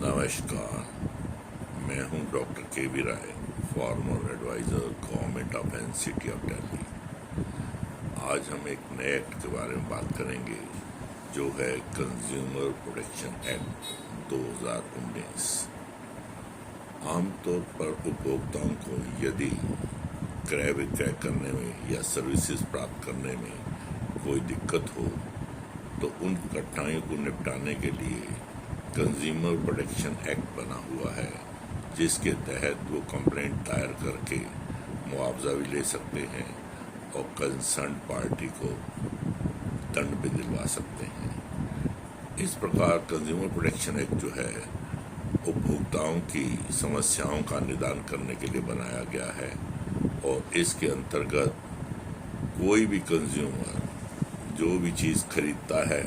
नमस्कार, मैं हूं doctor K V Rai, former adviser government of NCT of Delhi. आज हम एक नए एक्ट के बारे में बात करेंगे जो है कंज्यूमर प्रोटेक्शन एक्ट 2019। आमतौर पर उपभोक्ताओं को यदि क्रय विक्रय करने में या सर्विसेज प्राप्त करने में कोई दिक्कत हो तो उन कठिनाइयों को निपटाने के लिए कंज्यूमर प्रोटेक्शन एक्ट बना हुआ है, जिसके तहत वो कंप्लेंट दायर करके मुआवजा भी ले सकते हैं और कंसर्न पार्टी को दंड भी दिलवा सकते हैं। इस प्रकार कंज्यूमर प्रोटेक्शन एक्ट जो है उपभोक्ताओं की समस्याओं का निदान करने के लिए बनाया गया है और इसके अंतर्गत कोई भी कंज्यूमर जो भी चीज़ खरीदता है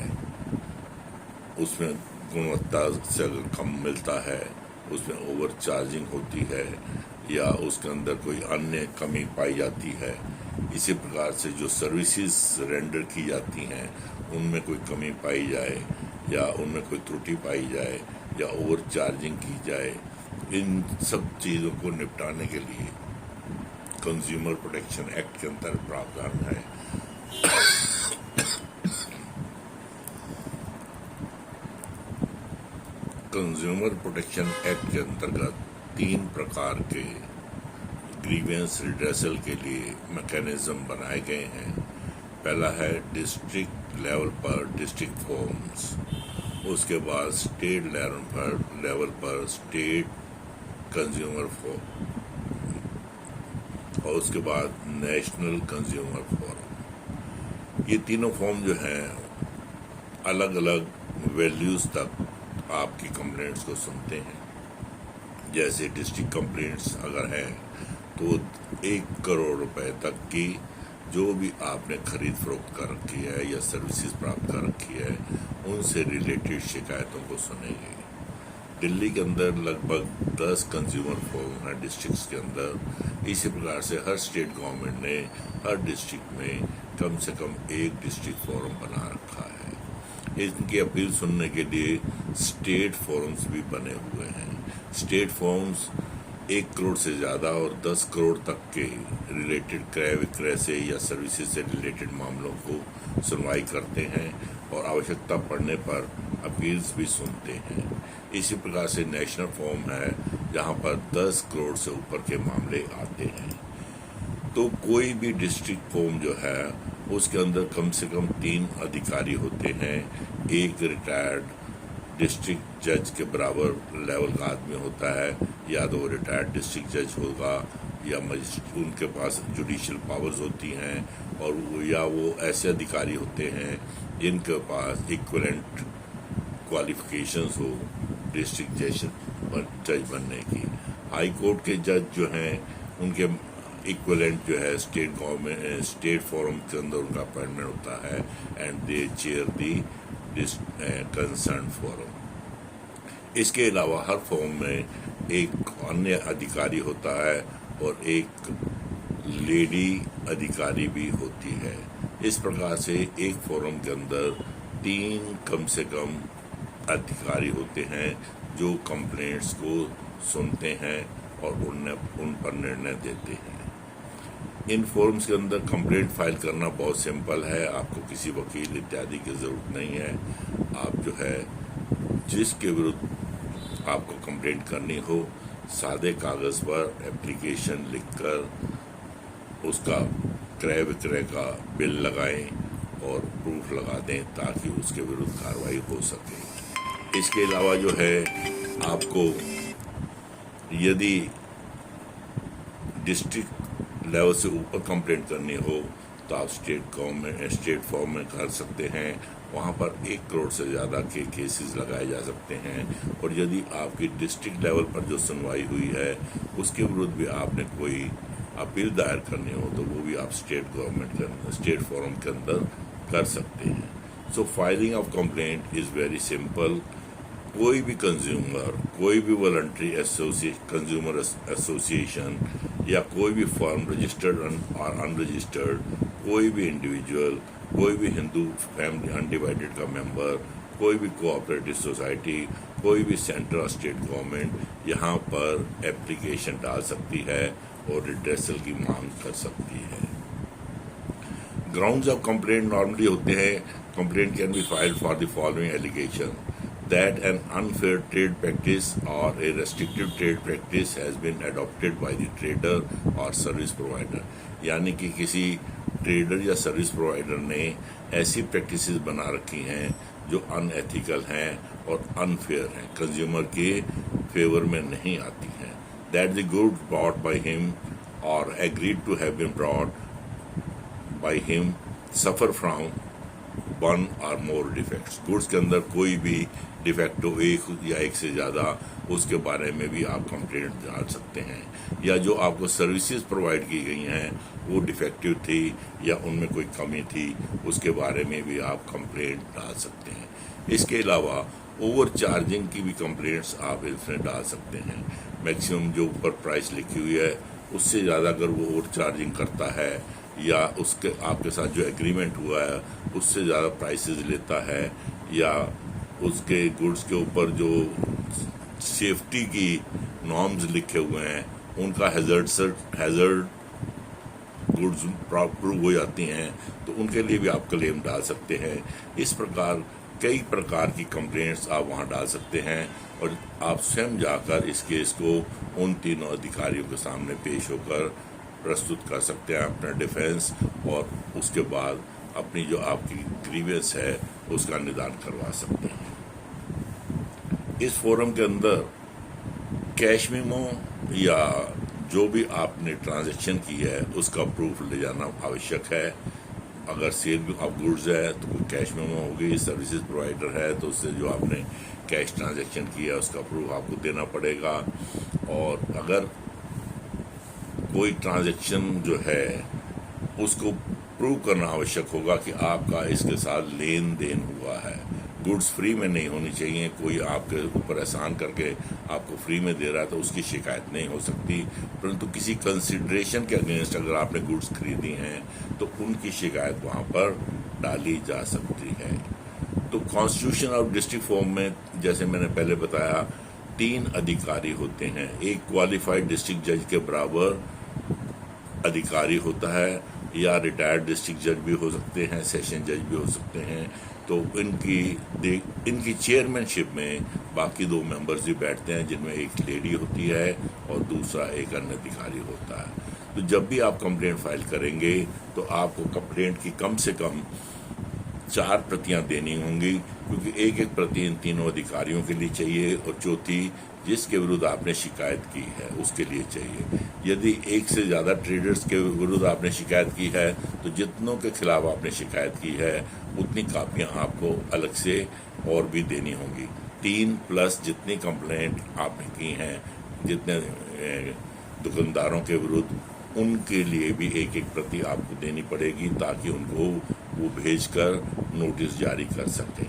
उसमें गुणवत्ता से अगर कम मिलता है, उसमें ओवर चार्जिंग होती है या उसके अंदर कोई अन्य कमी पाई जाती है, इसी प्रकार से जो सर्विसेज रेंडर की जाती हैं उनमें कोई कमी पाई जाए या उनमें कोई त्रुटि पाई जाए या ओवर चार्जिंग की जाए, इन सब चीज़ों को निपटाने के लिए कंज्यूमर प्रोटेक्शन एक्ट के अंतर्गत प्रावधान है। कंज्यूमर प्रोटेक्शन एक्ट के अंतर्गत 3 प्रकार के ग्रीवेंस रिड्रेसल के लिए मैकेनिज्म बनाए गए हैं। पहला है डिस्ट्रिक्ट लेवल पर डिस्ट्रिक्ट फॉर्म्स, उसके बाद स्टेट लेवल पर स्टेट कंज्यूमर फॉर्म और उसके बाद नेशनल कंज्यूमर फॉरम। ये तीनों फॉर्म जो हैं अलग अलग वैल्यूज़ तक आपकी कंप्लेंट्स को सुनते हैं। जैसे डिस्ट्रिक्ट कंप्लेंट्स अगर हैं तो 1 करोड़ रुपए तक की जो भी आपने खरीद फरोख्त कर रखी है या सर्विसेज प्राप्त कर रखी है उनसे रिलेटेड शिकायतों को सुनेंगे। दिल्ली के अंदर लगभग 10 कंज्यूमर फोरम हैं डिस्ट्रिक्ट्स के अंदर। इसी प्रकार से हर स्टेट गवर्नमेंट ने हर डिस्ट्रिक्ट में कम से कम एक डिस्ट्रिक्ट फोरम बना रखा है। इनकी अपील सुनने के लिए स्टेट फोरम्स भी बने हुए हैं। स्टेट फोरम्स 1 करोड़ से ज़्यादा और 10 करोड़ तक के रिलेटेड क्रय विक्रय से या सर्विसेज से रिलेटेड मामलों को सुनवाई करते हैं और आवश्यकता पड़ने पर अपील्स भी सुनते हैं। इसी प्रकार से नेशनल फोरम है जहां पर 10 करोड़ से ऊपर के मामले आते हैं। तो कोई भी डिस्ट्रिक्ट फोरम जो है उसके अंदर कम से कम 3 अधिकारी होते हैं। एक रिटायर्ड डिस्ट्रिक्ट जज के बराबर लेवल का आदमी होता है, या तो वो रिटायर्ड डिस्ट्रिक्ट जज होगा या उनके पास जुडिशियल पावर्स होती हैं, और वो ऐसे अधिकारी होते हैं जिनके पास इक्विवेलेंट क्वालिफिकेशंस हो डिस्ट्रिक्ट जज बनने की। हाई कोर्ट के जज जो हैं उनके इक्विवेलेंट जो है स्टेट फोरम के अंदर उनका अपॉइंटमेंट होता है and they chair the concern forum. इसके अलावा हर फोरम में एक अन्य अधिकारी होता है और एक लेडी अधिकारी भी होती है। इस प्रकार से एक फोरम के अंदर 3 कम से कम अधिकारी होते हैं जो कंप्लेंट्स को सुनते हैं और उन पर निर्णय देते हैं। इन फोरम्स के अंदर कंप्लेंट फाइल करना बहुत सिंपल है, आपको किसी वकील इत्यादि की ज़रूरत नहीं है। आप जो है जिसके विरुद्ध आपको कंप्लेंट करनी हो सादे कागज़ पर एप्लीकेशन लिखकर उसका क्रय विक्रय का बिल लगाएं और प्रूफ लगा दें ताकि उसके विरुद्ध कार्रवाई हो सके। इसके अलावा जो है आपको यदि डिस्ट्रिक्ट लेवल से ऊपर कंप्लेंट करनी हो तो आप स्टेट फॉर्म में कर सकते हैं। वहाँ पर 1 करोड़ से ज़्यादा के केसेस लगाए जा सकते हैं। और यदि आपकी डिस्ट्रिक्ट लेवल पर जो सुनवाई हुई है उसके विरुद्ध भी आपने कोई अपील दायर करनी हो तो वो भी आप स्टेट फॉरम के अंदर कर सकते हैं। So filing of complaint is very simple. कोई भी कंज्यूमर, कोई भी वॉलंटरी कंज्यूमर एसोसिएशन या कोई भी फर्म रजिस्टर्ड और अनरजिस्टर्ड, कोई भी इंडिविजुअल, कोई भी हिंदू फैमिली अनडिवाइडेड का मेंबर, कोई भी कोऑपरेटिव सोसाइटी, कोई भी सेंट्रल और स्टेट गवर्नमेंट यहाँ पर एप्लीकेशन डाल सकती है और रिड्रेसल की मांग कर सकती है। ग्राउंड्स ऑफ कंप्लेंट नॉर्मली होते हैं, complaint can be filed for the following allegation that an unfair trade practice or a restrictive trade practice has been adopted by the trader or service provider। यानी कि किसी trader या service provider ने ऐसी practices बना रखी हैं जो अनएथिकल हैं और अनफेयर हैं, कंज्यूमर के फेवर में नहीं आती हैं। That the goods bought by him or agreed to have been brought by him suffer from one और मोर डिफेक्ट्स। गुड्स के अंदर कोई भी डिफेक्ट हो, एक या एक से ज़्यादा, उसके बारे में भी आप कंप्लेंट डाल सकते हैं। या जो आपको सर्विसेज प्रोवाइड की गई हैं वो डिफेक्टिव थी या उनमें कोई कमी थी, उसके बारे में भी आप कंप्लेंट डाल सकते हैं। इसके अलावा ओवर चार्जिंग की भी कंप्लेंट्स आप इसमें डाल सकते हैं। मैक्सिमम जो ऊपर प्राइस लिखी हुई है उससे ज़्यादा अगर वो ओवर चार्जिंग करता है या उसके आपके साथ जो एग्रीमेंट हुआ है उससे ज़्यादा प्राइसेस लेता है, या उसके गुड्स के ऊपर जो सेफ्टी की नॉर्म्स लिखे हुए हैं उनका हैज़र्ड गुड्स प्रूव हो जाती हैं, तो उनके लिए भी आप क्लेम डाल सकते हैं। इस प्रकार कई प्रकार की कंप्लेंट्स आप वहां डाल सकते हैं और आप स्वयं जाकर इस केस को उन तीनों अधिकारियों के सामने पेश होकर प्रस्तुत कर सकते हैं अपना डिफेंस, और उसके बाद अपनी जो आपकी ग्रीवेंस है उसका निदान करवा सकते हैं। इस फोरम के अंदर कैश मेमो या जो भी आपने ट्रांजैक्शन की है उसका प्रूफ ले जाना आवश्यक है। अगर सेल ऑफ गुड्स है तो कोई कैश मेमो होगी, सर्विसेज प्रोवाइडर है तो उससे जो आपने कैश ट्रांजैक्शन किया है उसका प्रूफ आपको देना पड़ेगा। और अगर कोई ट्रांजैक्शन जो है उसको प्रूव करना आवश्यक होगा कि आपका इसके साथ लेन देन हुआ है। गुड्स फ्री में नहीं होनी चाहिए, कोई आपके ऊपर एहसान करके आपको फ्री में दे रहा है तो उसकी शिकायत नहीं हो सकती, परंतु किसी कंसिडरेशन के अगेंस्ट अगर आपने गुड्स खरीदी हैं तो उनकी शिकायत वहाँ पर डाली जा सकती है। तो कॉन्स्टिट्यूशन ऑफ डिस्ट्रिक्ट फॉर्म में जैसे मैंने पहले बताया 3 अधिकारी होते हैं। एक क्वालिफाइड डिस्ट्रिक्ट जज के बराबर अधिकारी होता है, या रिटायर्ड डिस्ट्रिक्ट जज भी हो सकते हैं, सेशन जज भी हो सकते हैं। तो इनकी चेयरमैनशिप में बाकी 2 मेंबर्स भी बैठते हैं, जिनमें एक लेडी होती है और दूसरा एक अन्य अधिकारी होता है। तो जब भी आप कंप्लेंट फाइल करेंगे तो आपको कंप्लेंट की कम से कम 4 प्रतियां देनी होंगी, क्योंकि एक प्रति इन तीनों अधिकारियों के लिए चाहिए और चौथी जिसके विरुद्ध आपने शिकायत की है उसके लिए चाहिए। यदि एक से ज़्यादा ट्रेडर्स के विरुद्ध आपने शिकायत की है तो जितनों के खिलाफ आपने शिकायत की है उतनी कापियां आपको अलग से और भी देनी होंगी। 3 प्लस जितनी कंप्लेंट आपने की हैं, जितने दुकानदारों के विरुद्ध, उनके लिए भी एक प्रति आपको देनी पड़ेगी ताकि उनको वो भेजकर नोटिस जारी कर सकें।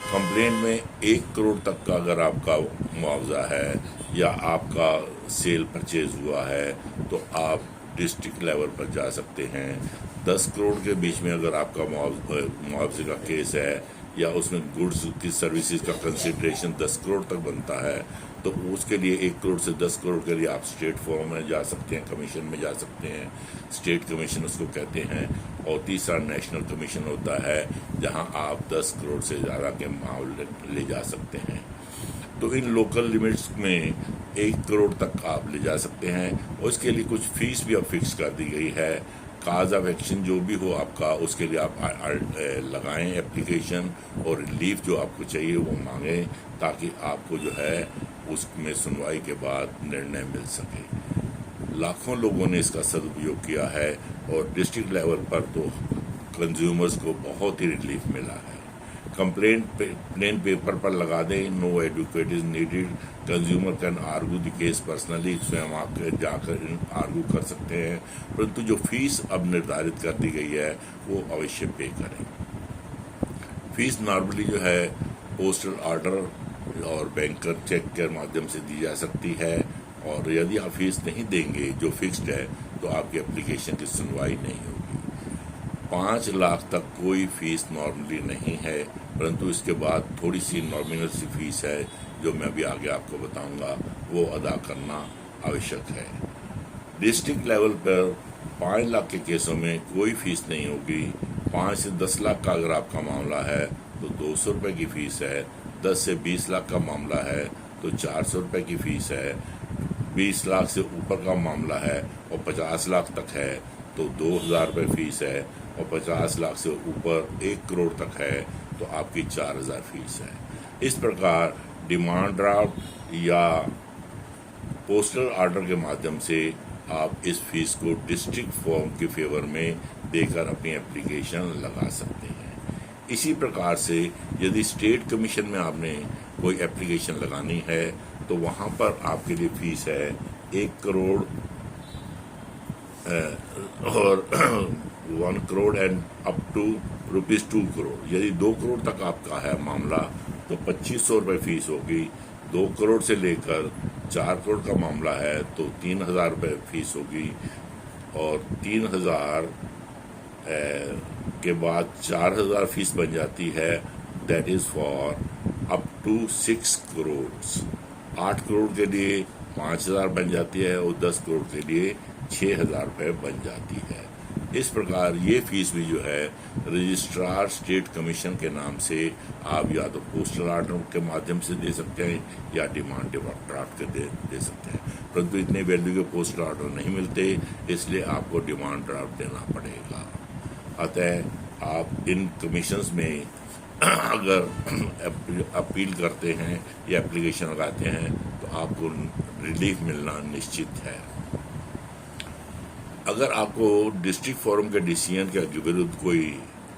कंप्लेंट में 1 करोड़ तक का अगर आपका मुआवजा है या आपका सेल परचेज हुआ है तो आप डिस्ट्रिक्ट लेवल पर जा सकते हैं। 10 करोड़ के बीच में अगर आपका मुआवजे का केस है या उसमें गुड्स की सर्विसेज का कंसिडरेशन 10 करोड़ तक बनता है तो उसके लिए 1 करोड़ से 10 करोड़ के लिए आप स्टेट फॉर्म में जा सकते हैं, कमीशन में जा सकते हैं, स्टेट कमीशन उसको कहते हैं। और तीसरा नेशनल कमीशन होता है जहां आप 10 करोड़ से ज़्यादा के मामले ले जा सकते हैं। तो इन लोकल लिमिट्स में 1 करोड़ तक आप ले जा सकते हैं और इसके लिए कुछ फीस भी अब फिक्स कर दी गई है। काज ऑफ एक्शन जो भी हो आपका उसके लिए आप लगाएं एप्लीकेशन, और रिलीफ जो आपको चाहिए वो मांगें ताकि आपको जो है उसमें सुनवाई के बाद निर्णय मिल सके। लाखों लोगों ने इसका सदुपयोग किया है और डिस्ट्रिक्ट लेवल पर तो कंज्यूमर्स को बहुत ही रिलीफ मिला है। कंप्लेंट प्लेन पेपर पर लगा दें, no advocate is needed, consumer can argue the case personally, स्वयं आप जाकर आर्गू कर सकते हैं, परंतु जो फीस अब निर्धारित कर दी गई है वो अवश्य पे करें। फीस नॉर्मली जो है पोस्टल ऑर्डर और बैंकर चेक के माध्यम से दी जा सकती है, और यदि आप फीस नहीं देंगे जो फिक्स्ड है तो आपकी एप्लीकेशन की सुनवाई नहीं होगी। 5 लाख तक कोई फीस नॉर्मली नहीं है, परंतु इसके बाद थोड़ी सी नॉमिनल सी फीस है जो मैं अभी आगे आपको बताऊंगा, वो अदा करना आवश्यक है। डिस्ट्रिक्ट लेवल पर 5 लाख के केसों में कोई फीस नहीं होगी। 5 से 10 लाख का अगर आपका मामला है तो 200 रुपये की फीस है। 10 से 20 लाख का मामला है तो 400 रुपये की फीस है। 20 लाख से ऊपर का मामला है और 50 लाख तक है तो 2000 रुपये फीस है, और 50 लाख से ऊपर 1 करोड़ तक है तो आपकी 4000 फीस है। इस प्रकार डिमांड ड्राफ्ट या पोस्टल ऑर्डर के माध्यम से आप इस फीस को डिस्ट्रिक्ट फॉर्म के फेवर में देकर अपनी एप्लीकेशन लगा सकते हैं। इसी प्रकार से यदि स्टेट कमीशन में आपने कोई एप्लीकेशन लगानी है तो वहाँ पर आपके लिए फीस है 1 करोड़ और 1 crore and up to ₹2 crore. यदि 2 करोड़ तक आपका है मामला तो 2500 रुपये फीस होगी। 2 करोड़ से लेकर 4 करोड़ का मामला है तो 3000 रुपये फीस होगी, और 3000 के बाद 4000 फीस बन जाती है। That is for up to 6 crore. 8 crore के लिए 5000 बन जाती है और 10 करोड़ के लिए 6000 रुपये बन जाती है। इस प्रकार ये फीस भी जो है रजिस्ट्रार स्टेट कमीशन के नाम से आप या तो पोस्टल ऑर्डर के माध्यम से दे सकते हैं या डिमांड ड्राफ्ट के दे सकते हैं, परंतु इतने वैल्यू के पोस्टल ऑर्डर नहीं मिलते, इसलिए आपको डिमांड ड्राफ्ट देना पड़ेगा। अतः आप इन कमीशंस में अगर अपील करते हैं या एप्लीकेशन लगाते हैं तो आपको रिलीफ मिलना निश्चित है। अगर आपको डिस्ट्रिक्ट फोरम के डिसीजन के विरुद्ध कोई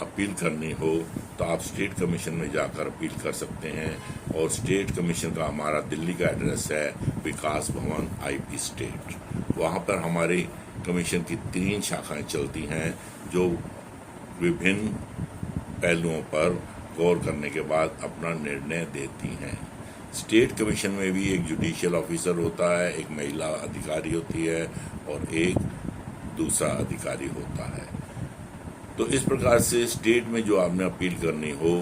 अपील करनी हो तो आप स्टेट कमीशन में जाकर अपील कर सकते हैं, और स्टेट कमीशन का हमारा दिल्ली का एड्रेस है विकास भवन IP स्टेट। वहाँ पर हमारी कमीशन की 3 शाखाएं चलती हैं जो विभिन्न पहलुओं पर गौर करने के बाद अपना निर्णय देती हैं। स्टेट कमीशन में भी एक जुडिशियल ऑफिसर होता है, एक महिला अधिकारी होती है और एक दूसरा अधिकारी होता है। तो इस प्रकार से स्टेट में जो आपने अपील करनी हो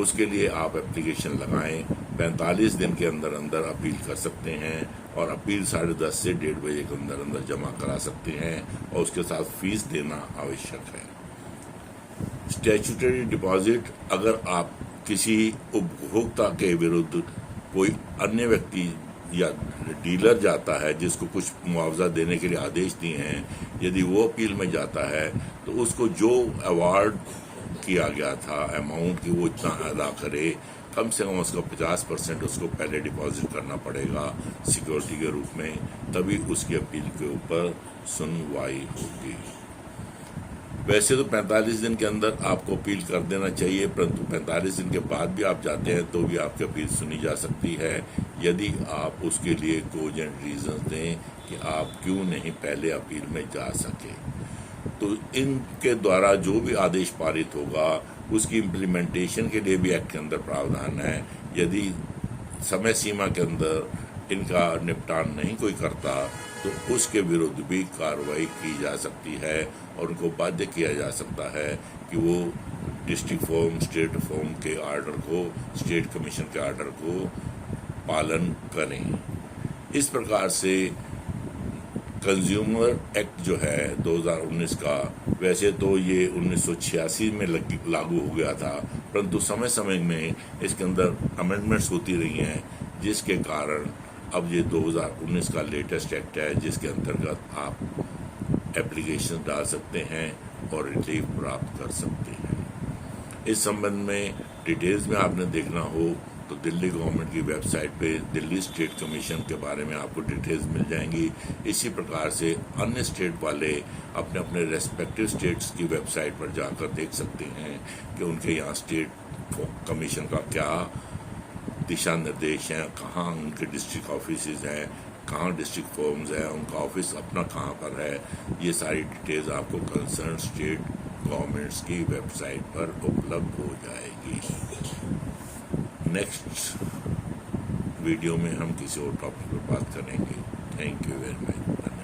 उसके लिए आप एप्लीकेशन लगाएं। 45 दिन के अंदर अंदर अपील कर सकते हैं, और अपील 10:30 से 1:30 बजे के अंदर अंदर जमा करा सकते हैं, और उसके साथ फीस देना आवश्यक है। स्टैट्यूटरी डिपॉजिट, अगर आप किसी उपभोक्ता के विरुद्ध कोई अन्य व्यक्ति या डीलर जाता है जिसको कुछ मुआवजा देने के लिए आदेश दिए हैं, यदि वो अपील में जाता है तो उसको जो अवार्ड किया गया था अमाउंट की वो इतना अदा करे, कम से कम उसका 50% उसको पहले डिपॉजिट करना पड़ेगा सिक्योरिटी के रूप में, तभी उसकी अपील के ऊपर सुनवाई होगी। वैसे तो 45 दिन के अंदर आपको अपील कर देना चाहिए, परंतु 45 दिन के बाद भी आप जाते हैं तो भी आपकी अपील सुनी जा सकती है, यदि आप उसके लिए कोजेंट रीजन दें कि आप क्यों नहीं पहले अपील में जा सके। तो इनके द्वारा जो भी आदेश पारित होगा उसकी इम्प्लीमेंटेशन के लिए भी एक्ट के अंदर प्रावधान है। यदि समय सीमा के अंदर इनका निपटान नहीं कोई करता तो उसके विरुद्ध भी कार्रवाई की जा सकती है, और उनको बाध्य किया जा सकता है कि वो डिस्ट्रिक्ट फॉर्म स्टेट फॉर्म के ऑर्डर को, स्टेट कमीशन के ऑर्डर को पालन करें। इस प्रकार से कंज्यूमर एक्ट जो है 2019 का, वैसे तो ये 1986 में लागू हो गया था, परंतु समय समय में इसके अंदर अमेंडमेंट्स होती रही हैं, जिसके कारण अब ये 2019 का लेटेस्ट एक्ट है जिसके अंतर्गत आप एप्लीकेशन डाल सकते हैं और रिलीफ प्राप्त कर सकते हैं। इस संबंध में डिटेल्स में आपने देखना हो तो दिल्ली गवर्नमेंट की वेबसाइट पे दिल्ली स्टेट कमीशन के बारे में आपको डिटेल्स मिल जाएंगी। इसी प्रकार से अन्य स्टेट वाले अपने अपने रेस्पेक्टिव स्टेट्स की वेबसाइट पर जाकर देख सकते हैं कि उनके यहाँ स्टेट कमीशन का क्या दिशा निर्देश हैं, कहाँ उनके डिस्ट्रिक्ट ऑफिसेज हैं, कहाँ डिस्ट्रिक्ट फॉर्म्स हैं, उनका ऑफिस अपना कहाँ पर है। ये सारी डिटेल्स आपको कंसर्न स्टेट गवर्नमेंट्स की वेबसाइट पर उपलब्ध हो जाएगी। नेक्स्ट वीडियो में हम किसी और टॉपिक पर बात करेंगे। Thank you very much.